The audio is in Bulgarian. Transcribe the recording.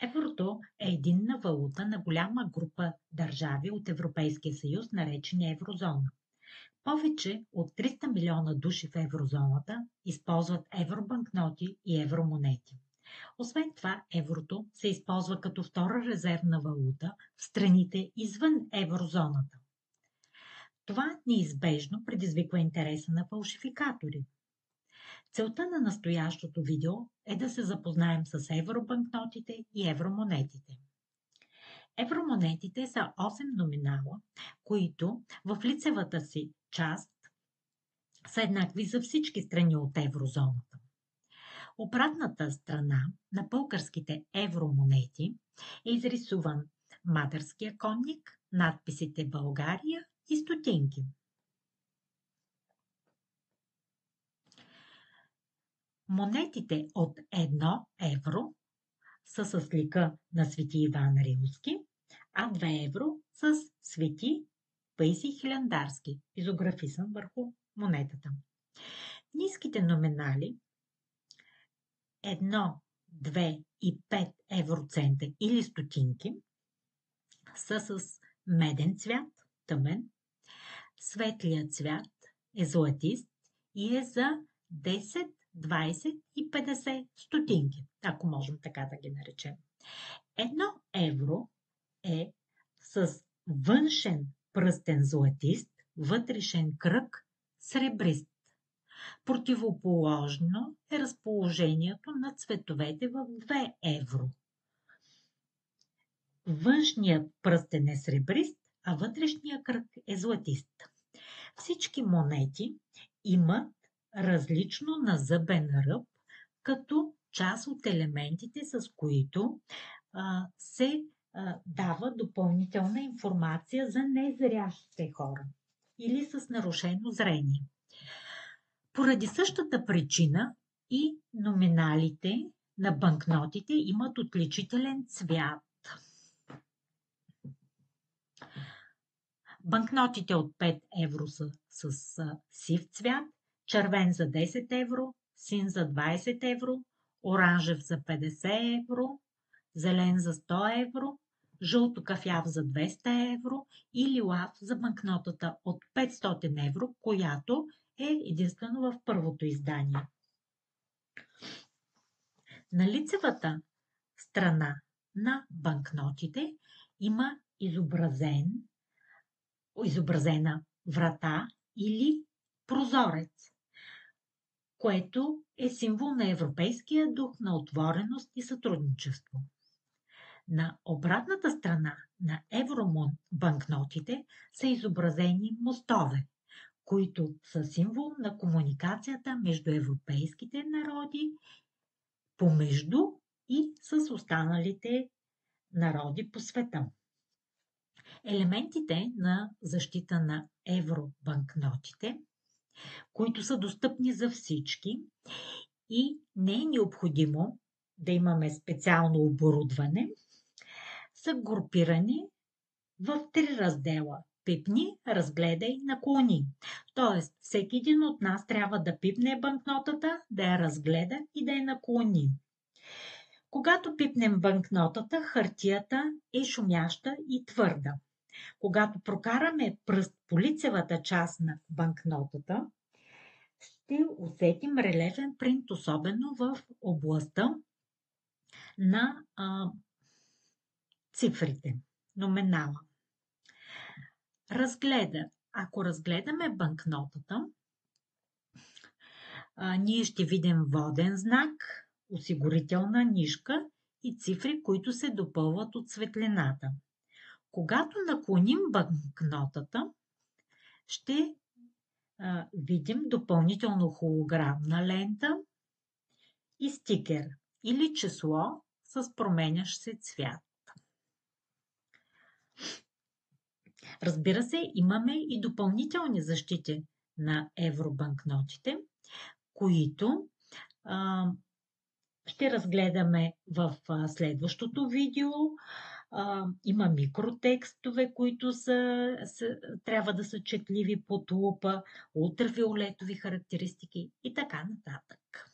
Еврото е единна валута на голяма група държави от Европейския съюз, наречени еврозона. Повече от 300 милиона души в еврозоната използват евробанкноти и евромонети. Освен това, еврото се използва като втора резервна валута в страните извън еврозоната. Това неизбежно предизвиква интереса на фалшификатори. Целта на настоящото видео е да се запознаем с евробанкнотите и евромонетите. Евромонетите са 8 номинала, които в лицевата си част са еднакви за всички страни от еврозоната. Обратната страна на българските евромонети е изрисуван Мадарския конник, надписите България и стотинки. Монетите от 1 евро са с лика на Свети Иван Рилски, а 2 евро с Свети Паисий Хилендарски, изографисан върху монетата. Ниските номинали 1, 2 и 5 евроцента или стотинки са с меден цвят, тъмен, светлият цвят е златист и е за 10, 20 и 50 стотинки, ако можем така да ги наречем. 1 евро е с външен пръстен златист, вътрешен кръг сребрист. Противоположно е разположението на цветовете в 2 евро. Външният пръстен е сребрист, а вътрешният кръг е златист. Всички монети имат различно назъбен ръб, като част от елементите, с които се дава допълнителна информация за незрящите хора или с нарушено зрение. Поради същата причина и номиналите на банкнотите имат отличителен цвят. Банкнотите от 5 евро са с сив цвят, червен за 10 евро, син за 20 евро, оранжев за 50 евро, зелен за 100 евро, жълто-кафяв за 200 евро и лилав за банкнотата от 500 евро, която е единствено в първото издание. На лицевата страна на банкнотите има изобразена врата или прозорец, което е символ на европейския дух на отвореност и сътрудничество. На обратната страна на евробанкнотите са изобразени мостове, които са символ на комуникацията между европейските народи помежду и с останалите народи по света. Елементите на защита на евробанкнотите, които са достъпни за всички и не е необходимо да имаме специално оборудване, са групирани в 3 раздела: пипни, разгледай, наклони. Тоест, всеки един от нас трябва да пипне банкнотата, да я разгледа и да я наклони. Когато пипнем банкнотата, хартията е шумяща и твърда. Когато прокараме пръст по лицевата част на банкнотата, ще усетим релефен принт, особено в областта на цифрите, номинала. Ако разгледаме банкнотата, ние ще видим воден знак, осигурителна нишка и цифри, които се допълват от светлината. Когато наклоним банкнотата, ще видим допълнително холограмна лента и стикер или число с променящ се цвят. Разбира се, имаме и допълнителни защити на евробанкнотите, които ще разгледаме в следващото видео. Има микротекстове, които трябва да са четливи под лупа, ултравиолетови характеристики и така нататък.